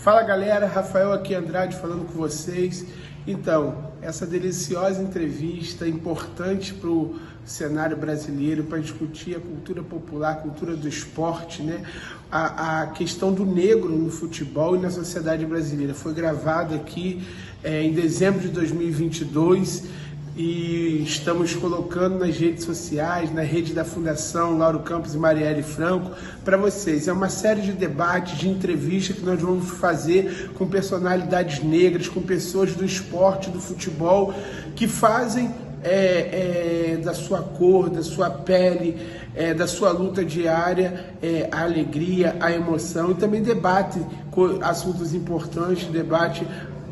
Fala galera, Rafael aqui Andrade falando com vocês. Então, essa deliciosa entrevista importante para o cenário brasileiro, para discutir a cultura popular, a cultura do esporte, né? A questão do negro no futebol e na sociedade brasileira. Foi gravado aqui em dezembro de 2022 e estamos colocando nas redes sociais, na rede da Fundação Lauro Campos e Marielle Franco, para vocês. É uma série de debates, de entrevistas que nós vamos fazer com personalidades negras, com pessoas do esporte, do futebol, que fazem da sua cor, da sua pele, da sua luta diária, a alegria, a emoção, e também debatem assuntos importantes,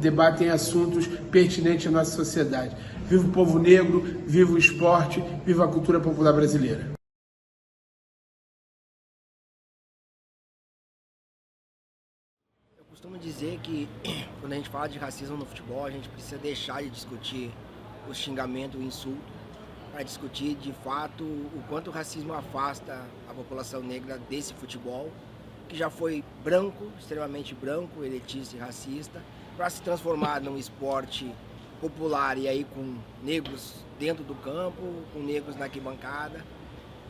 debatem assuntos pertinentes à nossa sociedade. Viva o povo negro, viva o esporte, viva a cultura popular brasileira. Eu costumo dizer que quando a gente fala de racismo no futebol, a gente precisa deixar de discutir o xingamento, o insulto, para discutir de fato o quanto o racismo afasta a população negra desse futebol, que já foi branco, extremamente branco, elitista e racista, para se transformar num esporte popular e aí com negros dentro do campo, com negros na arquibancada.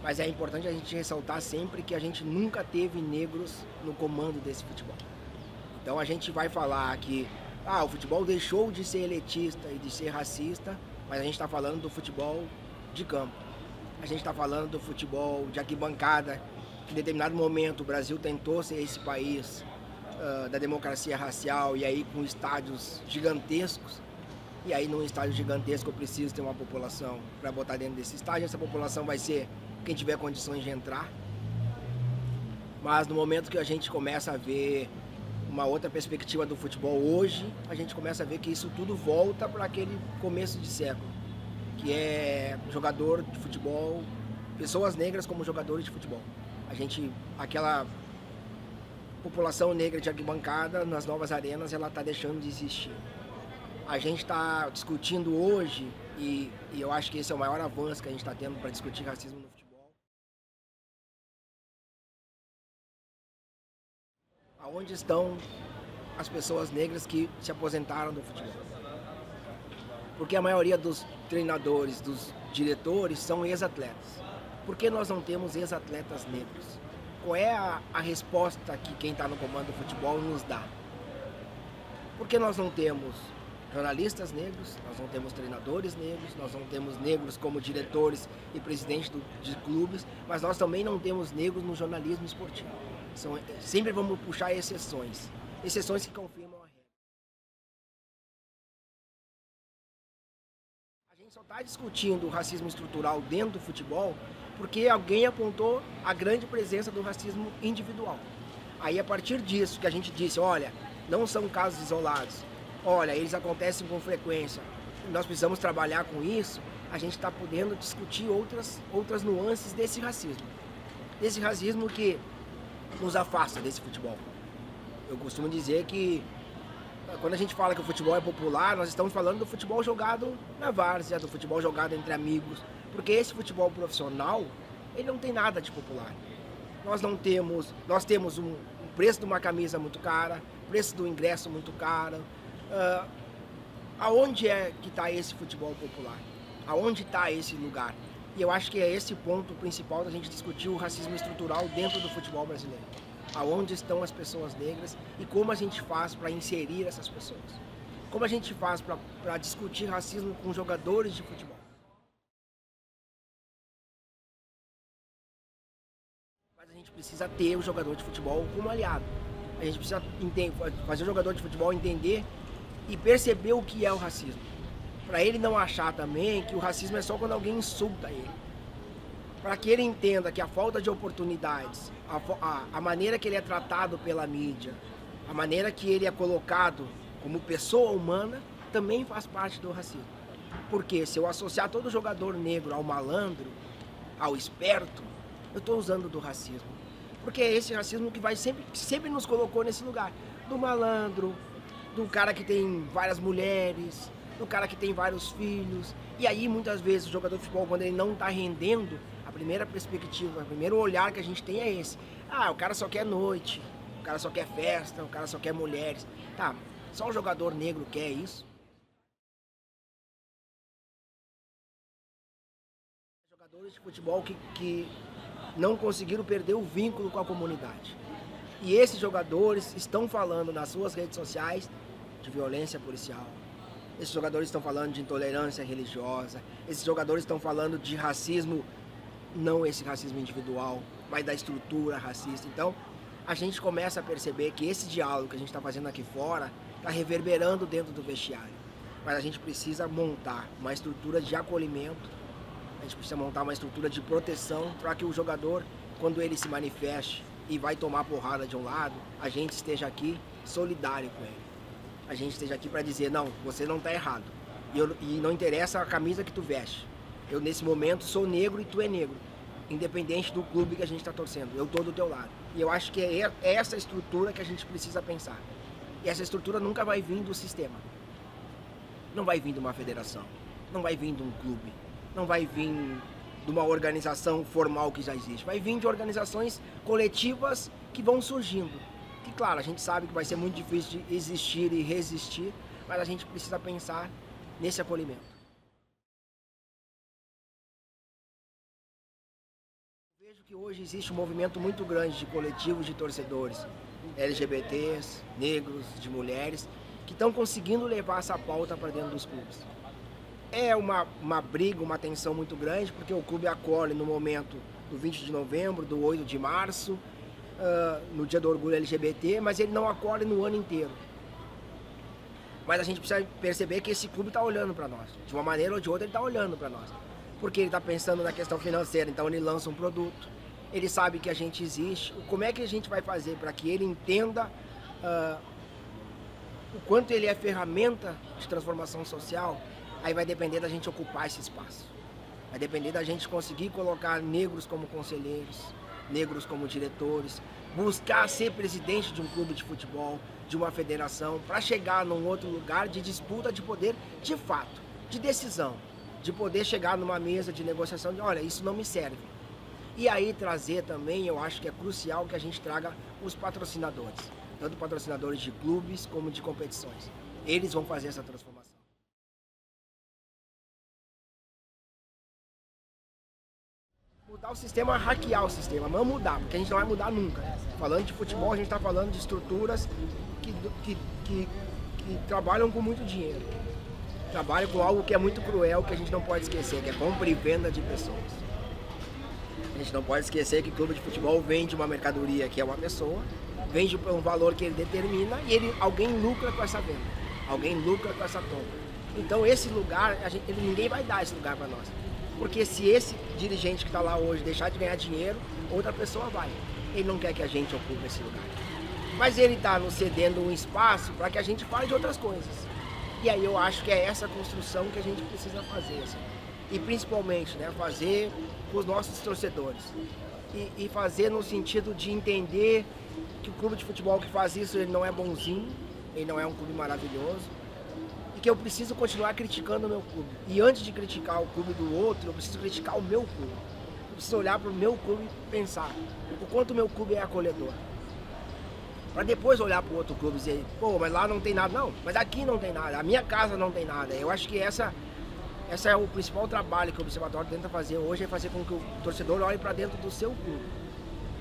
Mas é importante a gente ressaltar sempre que a gente nunca teve negros no comando desse futebol. Então a gente vai falar que o futebol deixou de ser elitista e de ser racista, mas a gente está falando do futebol de campo. A gente está falando do futebol de arquibancada, que em determinado momento o Brasil tentou ser esse país da democracia racial, e aí com estádios gigantescos. E aí num estádio gigantesco eu preciso ter uma população para botar dentro desse estádio. Essa população vai ser quem tiver condições de entrar. Mas no momento que a gente começa a ver uma outra perspectiva do futebol hoje, a gente começa a ver que isso tudo volta para aquele começo de século, que é jogador de futebol, pessoas negras como jogadores de futebol. Aquela população negra de arquibancada nas novas arenas, ela está deixando de existir. A gente está discutindo hoje, e eu acho que esse é o maior avanço que a gente está tendo para discutir racismo no futebol. Aonde estão as pessoas negras que se aposentaram do futebol? Porque a maioria dos treinadores, dos diretores são ex-atletas. Por que nós não temos ex-atletas negros? Qual é a resposta que quem está no comando do futebol nos dá? Por que nós não temos jornalistas negros, nós não temos treinadores negros, nós não temos negros como diretores e presidentes de clubes, mas nós também não temos negros no jornalismo esportivo. Sempre vamos puxar exceções que confirmam a regra. A gente só está discutindo o racismo estrutural dentro do futebol porque alguém apontou a grande presença do racismo individual. Aí a partir disso que a gente disse, olha, não são casos isolados, olha, eles acontecem com frequência, nós precisamos trabalhar com isso, a gente está podendo discutir outras nuances desse racismo que nos afasta desse futebol. Eu costumo dizer que quando a gente fala que o futebol é popular, nós estamos falando do futebol jogado na várzea, do futebol jogado entre amigos, porque esse futebol profissional, ele não tem nada de popular. Nós temos um preço de uma camisa muito cara, preço do ingresso muito caro. Aonde é que está esse futebol popular? Aonde está esse lugar? E eu acho que é esse ponto principal da gente discutir o racismo estrutural dentro do futebol brasileiro. Aonde estão as pessoas negras e como a gente faz para inserir essas pessoas? Como a gente faz para discutir racismo com jogadores de futebol? Mas a gente precisa ter o jogador de futebol como aliado. A gente precisa fazer o jogador de futebol entender e perceber o que é o racismo. Para ele não achar também que o racismo é só quando alguém insulta ele. Para que ele entenda que a falta de oportunidades, a maneira que ele é tratado pela mídia, a maneira que ele é colocado como pessoa humana, também faz parte do racismo. Porque se eu associar todo jogador negro ao malandro, ao esperto, eu estou usando do racismo. Porque é esse racismo que sempre nos colocou nesse lugar. Do malandro, do cara que tem várias mulheres, do cara que tem vários filhos. E aí, muitas vezes, o jogador de futebol, quando ele não está rendendo, a primeira perspectiva, o primeiro olhar que a gente tem é esse. O cara só quer noite, o cara só quer festa, o cara só quer mulheres. Tá, só um jogador negro quer isso? Jogadores de futebol que não conseguiram perder o vínculo com a comunidade. E esses jogadores estão falando nas suas redes sociais de violência policial. Esses jogadores estão falando de intolerância religiosa. Esses jogadores estão falando de racismo, não esse racismo individual, mas da estrutura racista. Então, a gente começa a perceber que esse diálogo que a gente está fazendo aqui fora está reverberando dentro do vestiário. Mas a gente precisa montar uma estrutura de acolhimento, a gente precisa montar uma estrutura de proteção para que o jogador, quando ele se manifeste e vai tomar porrada de um lado, a gente esteja aqui solidário com ele. A gente esteja aqui para dizer, não, você não está errado. E não interessa a camisa que tu veste. Eu, nesse momento, sou negro e tu é negro. Independente do clube que a gente está torcendo. Eu estou do teu lado. E eu acho que é essa estrutura que a gente precisa pensar. E essa estrutura nunca vai vir do sistema. Não vai vir de uma federação. Não vai vir de um clube. Não vai vir de uma organização formal que já existe. Vai vir de organizações coletivas que vão surgindo. Que, claro, a gente sabe que vai ser muito difícil de existir e resistir, mas a gente precisa pensar nesse acolhimento. Eu vejo que hoje existe um movimento muito grande de coletivos de torcedores, LGBTs, negros, de mulheres, que estão conseguindo levar essa pauta para dentro dos clubes. É uma briga, uma tensão muito grande, porque o clube acolhe no momento do 20 de novembro, do 8 de março, no dia do orgulho LGBT, mas ele não acolhe no ano inteiro. Mas a gente precisa perceber que esse clube está olhando para nós. De uma maneira ou de outra ele está olhando para nós. Porque ele está pensando na questão financeira, então ele lança um produto, ele sabe que a gente existe. Como é que a gente vai fazer para que ele entenda o quanto ele é ferramenta de transformação social? Aí vai depender da gente ocupar esse espaço. Vai depender da gente conseguir colocar negros como conselheiros, negros como diretores, buscar ser presidente de um clube de futebol, de uma federação, para chegar num outro lugar de disputa de poder de fato, de decisão, de poder chegar numa mesa de negociação de, olha, isso não me serve. E aí trazer também, eu acho que é crucial que a gente traga os patrocinadores, tanto patrocinadores de clubes como de competições. Eles vão fazer essa transformação. Mudar o sistema, hackear o sistema, não mudar, porque a gente não vai mudar nunca. Falando de futebol, a gente está falando de estruturas que trabalham com muito dinheiro. Trabalham com algo que é muito cruel, que a gente não pode esquecer, que é compra e venda de pessoas. A gente não pode esquecer que o clube de futebol vende uma mercadoria que é uma pessoa, vende por um valor que ele determina e alguém lucra com essa venda, alguém lucra com essa compra. Então esse lugar, ninguém vai dar esse lugar para nós. Porque se esse dirigente que está lá hoje deixar de ganhar dinheiro, outra pessoa vai. Ele não quer que a gente ocupe esse lugar. Mas ele está nos cedendo um espaço para que a gente fale de outras coisas. E aí eu acho que é essa construção que a gente precisa fazer. Assim. E principalmente, né, fazer com os nossos torcedores. E fazer no sentido de entender que o clube de futebol que faz isso, ele não é bonzinho, ele não é um clube maravilhoso. Que eu preciso continuar criticando o meu clube. E antes de criticar o clube do outro, eu preciso criticar o meu clube. Eu preciso olhar para o meu clube e pensar o quanto o meu clube é acolhedor. Para depois olhar para o outro clube e dizer, pô, mas lá não tem nada. Não, mas aqui não tem nada, a minha casa não tem nada. Eu acho que essa é o principal trabalho que o Observatório tenta fazer hoje, é fazer com que o torcedor olhe para dentro do seu clube.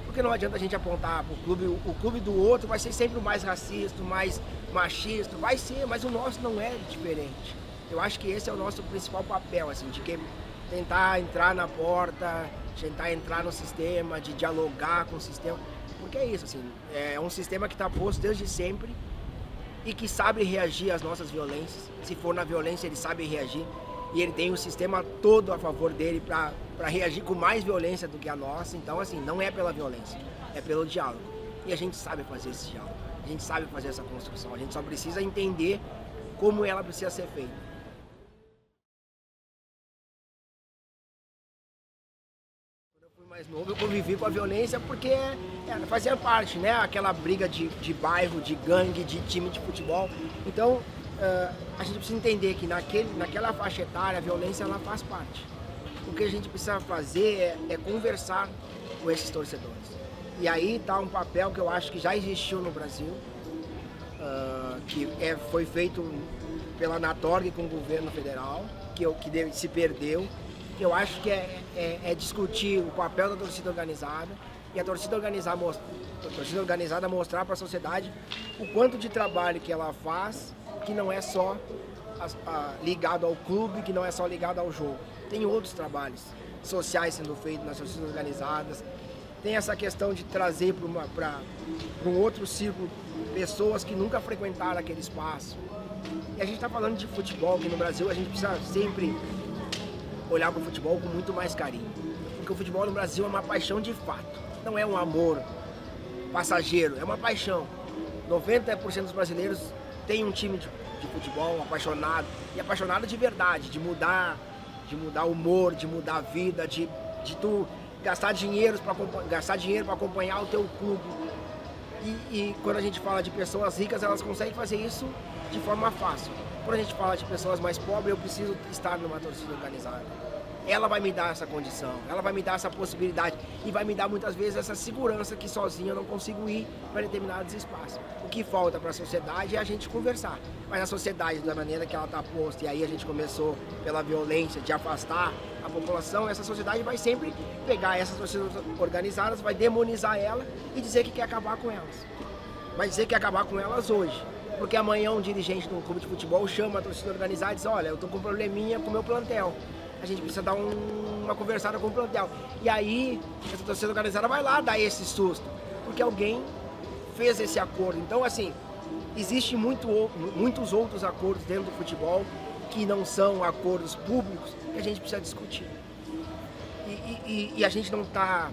Porque não adianta a gente apontar para o clube do outro vai ser sempre o mais racista, o mais machista, vai ser, mas o nosso não é diferente. Eu acho que esse é o nosso principal papel, assim, de tentar entrar na porta, tentar entrar no sistema, de dialogar com o sistema, porque é isso, assim, é um sistema que está posto desde sempre e que sabe reagir às nossas violências. Se for na violência, ele sabe reagir. E ele tem o sistema todo a favor dele para reagir com mais violência do que a nossa. Então, assim, não é pela violência, é pelo diálogo. E a gente sabe fazer esse diálogo, a gente sabe fazer essa construção. A gente só precisa entender como ela precisa ser feita. Quando eu fui mais novo, eu convivi com a violência porque fazia parte, né? Aquela briga de bairro, de gangue, de time de futebol. Então, a gente precisa entender que naquela faixa etária a violência ela faz parte. O que a gente precisa fazer é conversar com esses torcedores. E aí está um papel que eu acho que já existiu no Brasil, foi feito pela Anatorg com o governo federal, que se perdeu, que eu acho que é discutir o papel da torcida organizada e a torcida organizada mostrar para a sociedade o quanto de trabalho que ela faz, que não é só ligado ao clube, que não é só ligado ao jogo. Tem outros trabalhos sociais sendo feitos nas torcidas organizadas. Tem essa questão de trazer para um outro círculo pessoas que nunca frequentaram aquele espaço. E a gente está falando de futebol, que no Brasil a gente precisa sempre olhar para o futebol com muito mais carinho. Porque o futebol no Brasil é uma paixão de fato. Não é um amor passageiro, é uma paixão. 90% dos brasileiros têm um time de futebol apaixonado. E apaixonado de verdade, de mudar o humor, de mudar a vida, de tu gastar dinheiro para acompanhar o teu clube. E quando a gente fala de pessoas ricas, elas conseguem fazer isso de forma fácil. Quando a gente fala de pessoas mais pobres, eu preciso estar numa torcida organizada. Ela vai me dar essa condição, ela vai me dar essa possibilidade e vai me dar muitas vezes essa segurança que sozinho eu não consigo ir para determinados espaços. O que falta para a sociedade é a gente conversar, mas a sociedade, da maneira que ela está posta, e aí a gente começou pela violência de afastar a população, essa sociedade vai sempre pegar essas torcidas organizadas, vai demonizar ela e dizer que quer acabar com elas. Vai dizer que quer acabar com elas hoje. Porque amanhã um dirigente de um clube de futebol chama a torcida organizada e diz: olha, eu estou com um probleminha com o meu plantel. A gente precisa dar uma conversada com o plantel. E aí, essa torcida organizada vai lá dar esse susto. Porque alguém fez esse acordo. Então, assim, existem muitos outros acordos dentro do futebol que não são acordos públicos que a gente precisa discutir. E a gente não está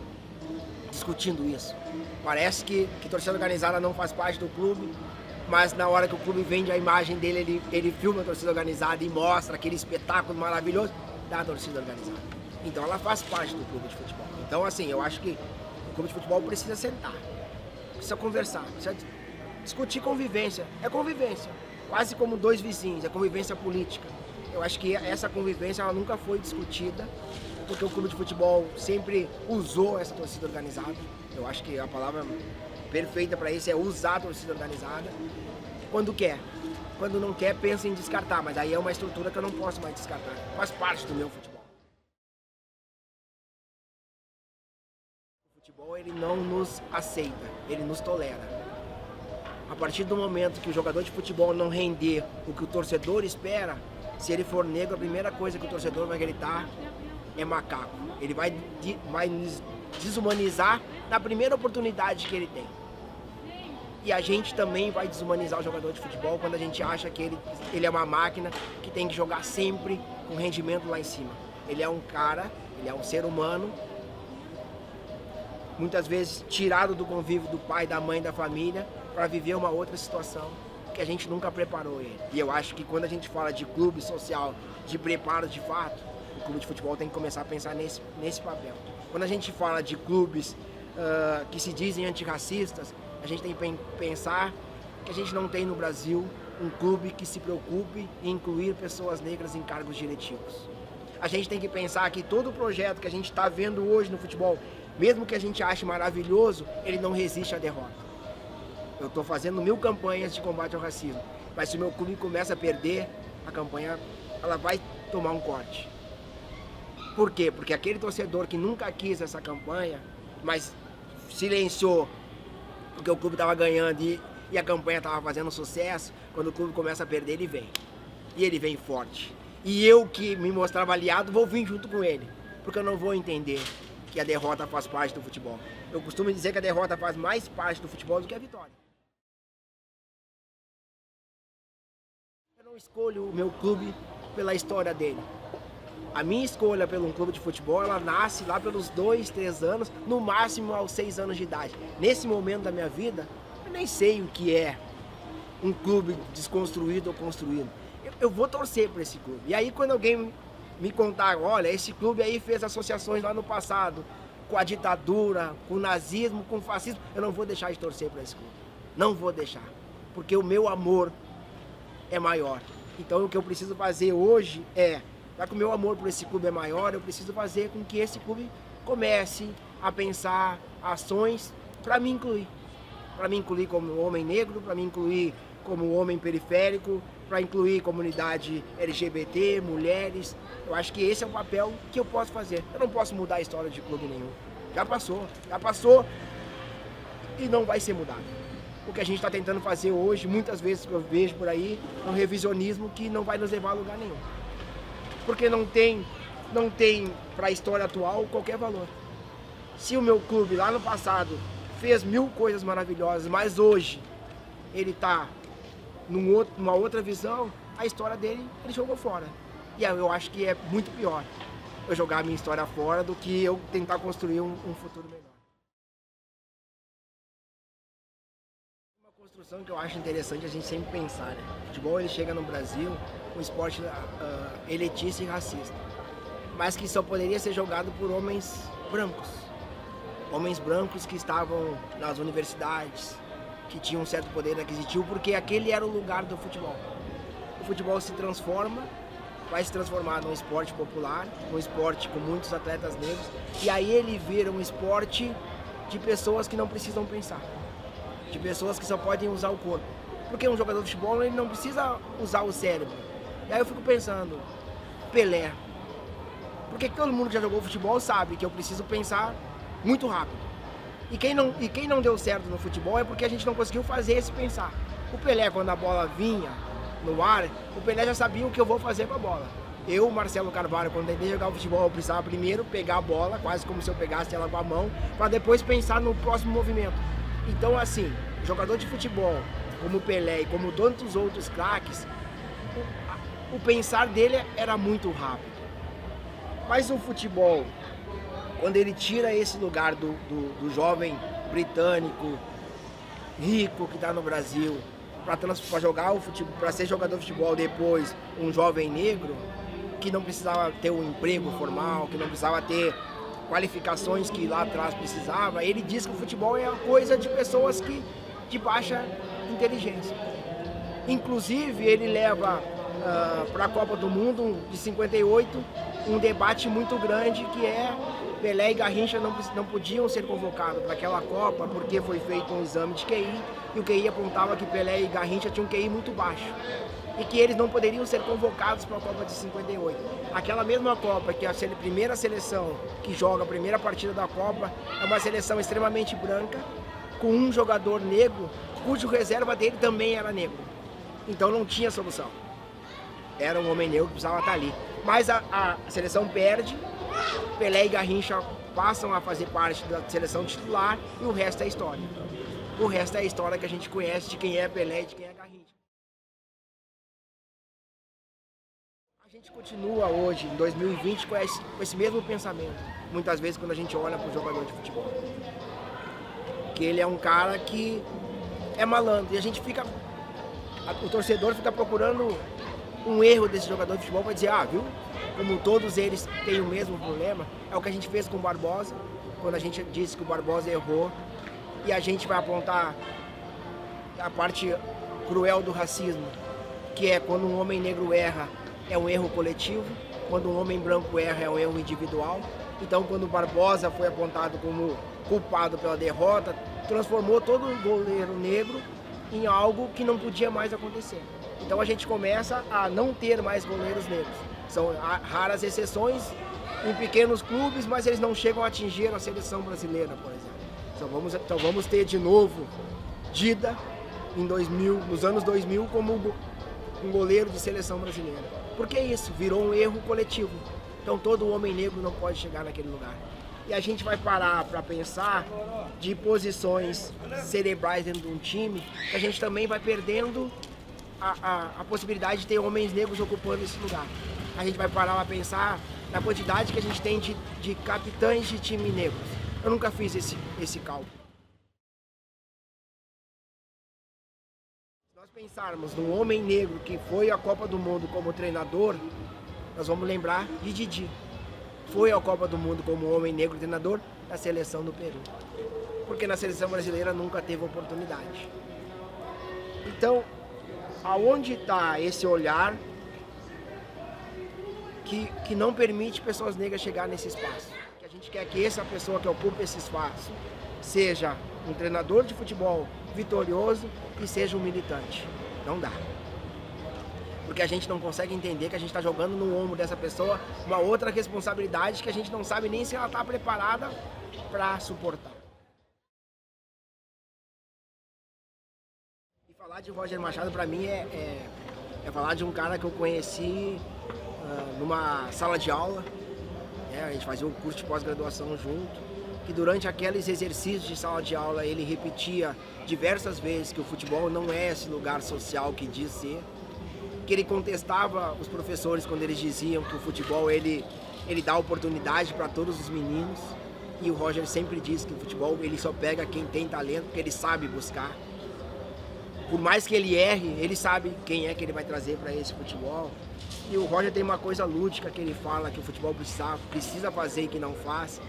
discutindo isso. Parece que torcida organizada não faz parte do clube, mas na hora que o clube vende a imagem dele, ele filma a torcida organizada e mostra aquele espetáculo maravilhoso da torcida organizada. Então ela faz parte do clube de futebol. Então, assim, eu acho que o clube de futebol precisa sentar, precisa conversar, precisa discutir convivência. É convivência, quase como dois vizinhos, é convivência política. Eu acho que essa convivência ela nunca foi discutida, porque o clube de futebol sempre usou essa torcida organizada. Eu acho que a palavra perfeita para isso é usar a torcida organizada quando quer. Quando não quer, pensa em descartar, mas aí é uma estrutura que eu não posso mais descartar. Faz parte do meu futebol. O futebol, ele não nos aceita, ele nos tolera. A partir do momento que o jogador de futebol não render o que o torcedor espera, se ele for negro, a primeira coisa que o torcedor vai gritar é macaco. Ele vai desumanizar na primeira oportunidade que ele tem. E a gente também vai desumanizar o jogador de futebol quando a gente acha que ele é uma máquina que tem que jogar sempre com rendimento lá em cima. Ele é um cara, ele é um ser humano, muitas vezes tirado do convívio do pai, da mãe, da família, para viver uma outra situação que a gente nunca preparou ele. E eu acho que quando a gente fala de clube social, de preparo de fato, o clube de futebol tem que começar a pensar nesse papel. Quando a gente fala de clubes que se dizem antirracistas, a gente tem que pensar que a gente não tem no Brasil um clube que se preocupe em incluir pessoas negras em cargos diretivos. A gente tem que pensar que todo o projeto que a gente está vendo hoje no futebol, mesmo que a gente ache maravilhoso, ele não resiste à derrota. Eu estou fazendo 1000 campanhas de combate ao racismo, mas se o meu clube começa a perder, a campanha ela vai tomar um corte. Por quê? Porque aquele torcedor que nunca quis essa campanha, mas silenciou porque o clube estava ganhando e a campanha estava fazendo sucesso, quando o clube começa a perder, ele vem. E ele vem forte. E eu que me mostrava aliado, vou vir junto com ele, porque eu não vou entender que a derrota faz parte do futebol. Eu costumo dizer que a derrota faz mais parte do futebol do que a vitória. Eu não escolho o meu clube pela história dele. A minha escolha pelo um clube de futebol, ela nasce lá pelos 2, 3 anos, no máximo aos 6 anos de idade. Nesse momento da minha vida, eu nem sei o que é um clube desconstruído ou construído. Eu vou torcer por esse clube. E aí quando alguém me contar, olha, esse clube aí fez associações lá no passado, com a ditadura, com o nazismo, com o fascismo, eu não vou deixar de torcer para esse clube. Não vou deixar. Porque o meu amor é maior. Então o que eu preciso fazer hoje já que o meu amor por esse clube é maior, eu preciso fazer com que esse clube comece a pensar ações para me incluir. Para me incluir como homem negro, para me incluir como homem periférico, para incluir comunidade LGBT, mulheres. Eu acho que esse é o papel que eu posso fazer. Eu não posso mudar a história de clube nenhum. Já passou e não vai ser mudado. O que a gente está tentando fazer hoje, muitas vezes que eu vejo por aí, é um revisionismo que não vai nos levar a lugar nenhum. Porque não tem para a história atual qualquer valor. Se o meu clube lá no passado fez 1000 coisas maravilhosas, mas hoje ele está numa outra visão, a história dele ele jogou fora. E eu acho que é muito pior eu jogar a minha história fora do que eu tentar construir um futuro melhor. Uma construção que eu acho interessante a gente sempre pensar, né? O futebol ele chega no Brasil um esporte elitista e racista, mas que só poderia ser jogado por homens brancos. Homens brancos que estavam nas universidades, que tinham um certo poder aquisitivo, porque aquele era o lugar do futebol. O futebol se transforma, vai se transformar num esporte popular, num esporte com muitos atletas negros, e aí ele vira um esporte de pessoas que não precisam pensar, de pessoas que só podem usar o corpo. Porque um jogador de futebol ele não precisa usar o cérebro. E aí eu fico pensando, Pelé. Porque todo mundo que já jogou futebol sabe que eu preciso pensar muito rápido. E quem não deu certo no futebol é porque a gente não conseguiu fazer esse pensar. O Pelé, quando a bola vinha no ar, o Pelé já sabia o que eu vou fazer com a bola. Eu, Marcelo Carvalho, quando tentei jogar o futebol, eu precisava primeiro pegar a bola, quase como se eu pegasse ela com a mão, para depois pensar no próximo movimento. Então, assim, jogador de futebol, como o Pelé e como tantos outros craques, o pensar dele era muito rápido. Mas o futebol, quando ele tira esse lugar do jovem britânico, rico que está no Brasil, para jogar o futebol, para ser jogador de futebol depois, um jovem negro, que não precisava ter um emprego formal, que não precisava ter qualificações que lá atrás precisava, ele diz que o futebol é uma coisa de pessoas de baixa inteligência. Inclusive, ele leva para a Copa do Mundo de 58 um debate muito grande que é Pelé e Garrincha não podiam ser convocados para aquela Copa porque foi feito um exame de QI e o QI apontava que Pelé e Garrincha tinham um QI muito baixo e que eles não poderiam ser convocados para a Copa de 58. Aquela mesma Copa, que é a primeira seleção que joga a primeira partida da Copa, é uma seleção extremamente branca, com um jogador negro, cujo reserva dele também era negro. Então não tinha solução. Era um homem negro que precisava estar ali. Mas a seleção perde, Pelé e Garrincha passam a fazer parte da seleção titular e o resto é história. O resto é a história que a gente conhece de quem é Pelé e de quem é Garrincha. A gente continua hoje, em 2020, com esse mesmo pensamento. Muitas vezes quando a gente olha para o jogador de futebol. Que ele é um cara que é malandro e a gente fica... O torcedor fica procurando um erro desse jogador de futebol para dizer, viu? Como todos eles têm o mesmo problema, é o que a gente fez com o Barbosa, quando a gente disse que o Barbosa errou, e a gente vai apontar a parte cruel do racismo, que é quando um homem negro erra, é um erro coletivo, quando um homem branco erra, é um erro individual. Então, quando o Barbosa foi apontado como culpado pela derrota, transformou todo o goleiro negro em algo que não podia mais acontecer. Então a gente começa a não ter mais goleiros negros. São raras exceções em pequenos clubes, mas eles não chegam a atingir a seleção brasileira, por exemplo. Então vamos ter de novo Dida nos anos 2000 como um goleiro de seleção brasileira. Porque isso virou um erro coletivo. Então todo homem negro não pode chegar naquele lugar. E a gente vai parar para pensar de posições cerebrais dentro de um time, que a gente também vai perdendo a possibilidade de ter homens negros ocupando esse lugar. A gente vai parar para pensar na quantidade que a gente tem de capitães de time negros. Eu nunca fiz esse cálculo. Se nós pensarmos num homem negro que foi à Copa do Mundo como treinador, nós vamos lembrar de Didi. Foi à Copa do Mundo como homem negro treinador da seleção do Peru. Porque na seleção brasileira nunca teve oportunidade. Então, aonde está esse olhar que não permite pessoas negras chegar nesse espaço? Que a gente quer que essa pessoa que ocupa esse espaço seja um treinador de futebol vitorioso e seja um militante. Não dá. Porque a gente não consegue entender que a gente está jogando no ombro dessa pessoa uma outra responsabilidade que a gente não sabe nem se ela está preparada para suportar. E falar de Roger Machado para mim é falar de um cara que eu conheci numa sala de aula. A gente fazia um curso de pós-graduação junto, que durante aqueles exercícios de sala de aula ele repetia diversas vezes que o futebol não é esse lugar social que diz ser, que ele contestava os professores quando eles diziam que o futebol ele dá oportunidade para todos os meninos, e o Roger sempre diz que o futebol ele só pega quem tem talento, porque ele sabe buscar. Por mais que ele erre, ele sabe quem é que ele vai trazer para esse futebol. E o Roger tem uma coisa lúdica que ele fala que o futebol precisa fazer e que não faz,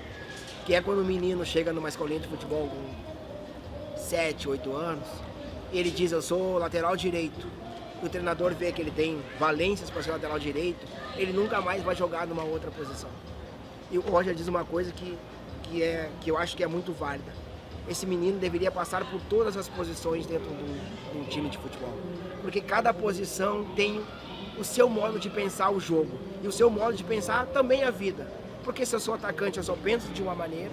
que é quando o menino chega numa escolinha de futebol com 7, 8 anos, ele diz: eu sou lateral direito. E o treinador vê que ele tem valências para ser lateral direito, ele nunca mais vai jogar numa outra posição. E o Roger diz uma coisa que eu acho que é muito válida. Esse menino deveria passar por todas as posições dentro de um time de futebol, porque cada posição tem o seu modo de pensar o jogo e o seu modo de pensar também a vida. Porque se eu sou atacante, eu só penso de uma maneira,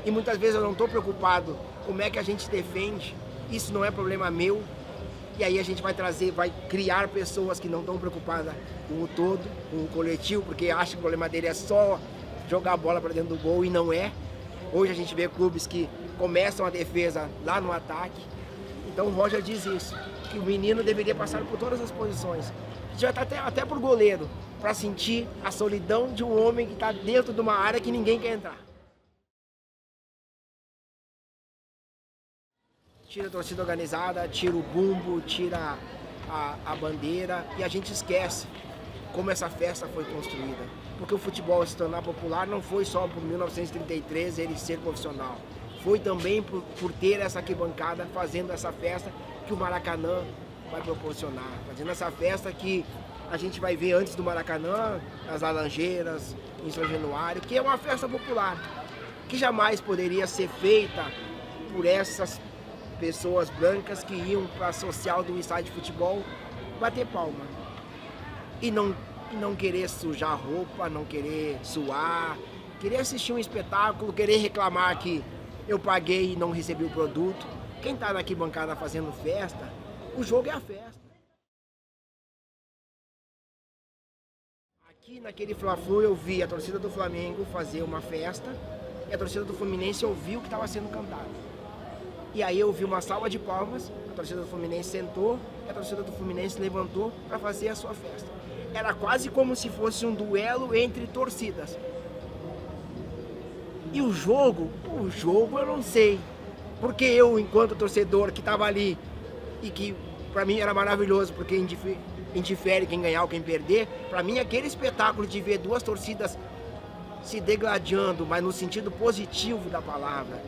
e muitas vezes eu não estou preocupado como é que a gente defende, isso não é problema meu. E aí a gente vai criar pessoas que não estão preocupadas com o todo, com o coletivo, porque acham que o problema dele é só jogar a bola para dentro do gol, e não é. Hoje a gente vê clubes que começam a defesa lá no ataque. Então o Roger diz isso, que o menino deveria passar por todas as posições. A gente vai até por goleiro, para sentir a solidão de um homem que está dentro de uma área que ninguém quer entrar. Tira a torcida organizada, tira o bumbo, tira a bandeira, e a gente esquece como essa festa foi construída. Porque o futebol se tornar popular não foi só por 1933 ele ser profissional. Foi também por ter essa arquibancada fazendo essa festa que o Maracanã vai proporcionar. Fazendo essa festa que a gente vai ver antes do Maracanã, nas Laranjeiras, em São Januário, que é uma festa popular, que jamais poderia ser feita por essas pessoas brancas que iam para a social do estádio de futebol bater palma. E não querer sujar roupa, não querer suar, querer assistir um espetáculo, querer reclamar que eu paguei e não recebi o produto. Quem está na arquibancada fazendo festa, o jogo é a festa. Aqui naquele Fla-Flu eu vi a torcida do Flamengo fazer uma festa e a torcida do Fluminense ouviu o que estava sendo cantado. E aí eu vi uma salva de palmas, a torcida do Fluminense sentou e a torcida do Fluminense levantou para fazer a sua festa. Era quase como se fosse um duelo entre torcidas. E o jogo eu não sei. Porque eu, enquanto torcedor que estava ali, e que para mim era maravilhoso, porque indifere quem ganhar ou quem perder, para mim aquele espetáculo de ver duas torcidas se degladiando, mas no sentido positivo da palavra,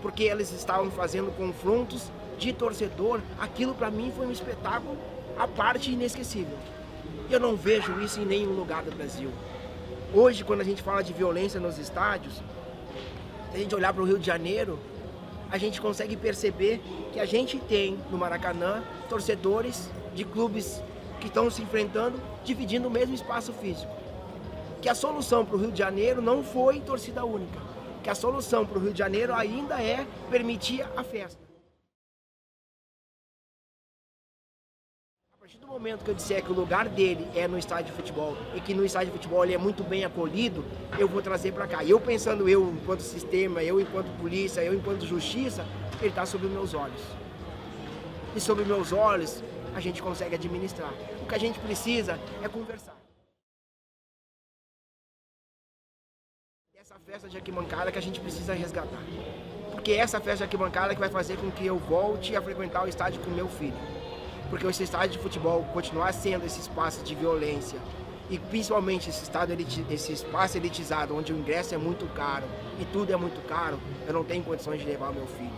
porque eles estavam fazendo confrontos de torcedor, aquilo para mim foi um espetáculo à parte inesquecível. Eu não vejo isso em nenhum lugar do Brasil. Hoje, quando a gente fala de violência nos estádios, se a gente olhar para o Rio de Janeiro, a gente consegue perceber que a gente tem no Maracanã torcedores de clubes que estão se enfrentando, dividindo o mesmo espaço físico. Que a solução para o Rio de Janeiro não foi torcida única. Que a solução para o Rio de Janeiro ainda é permitir a festa. A partir do momento que eu disser que o lugar dele é no estádio de futebol e que no estádio de futebol ele é muito bem acolhido, eu vou trazer para cá. Eu pensando, eu enquanto sistema, eu enquanto polícia, eu enquanto justiça, ele está sob meus olhos. E sob meus olhos a gente consegue administrar. O que a gente precisa é conversar. Essa festa de arquibancada que a gente precisa resgatar. Porque essa festa de arquibancada que vai fazer com que eu volte a frequentar o estádio com meu filho. Porque esse estádio de futebol continuar sendo esse espaço de violência, e principalmente esse espaço elitizado, onde o ingresso é muito caro e tudo é muito caro, eu não tenho condições de levar meu filho.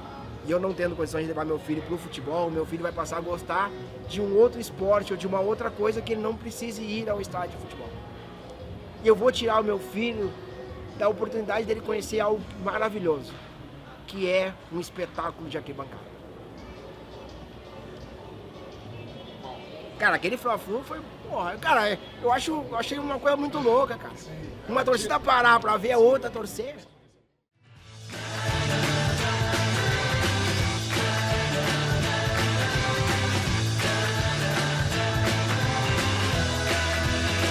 E eu não tendo condições de levar meu filho para o futebol, meu filho vai passar a gostar de um outro esporte ou de uma outra coisa que ele não precise ir ao estádio de futebol. E eu vou tirar o meu filho da oportunidade dele conhecer algo maravilhoso, que é um espetáculo de arquibancada. Cara, aquele Fla-Flu foi, porra, cara, achei uma coisa muito louca, cara. Uma torcida parar pra ver a outra torcer.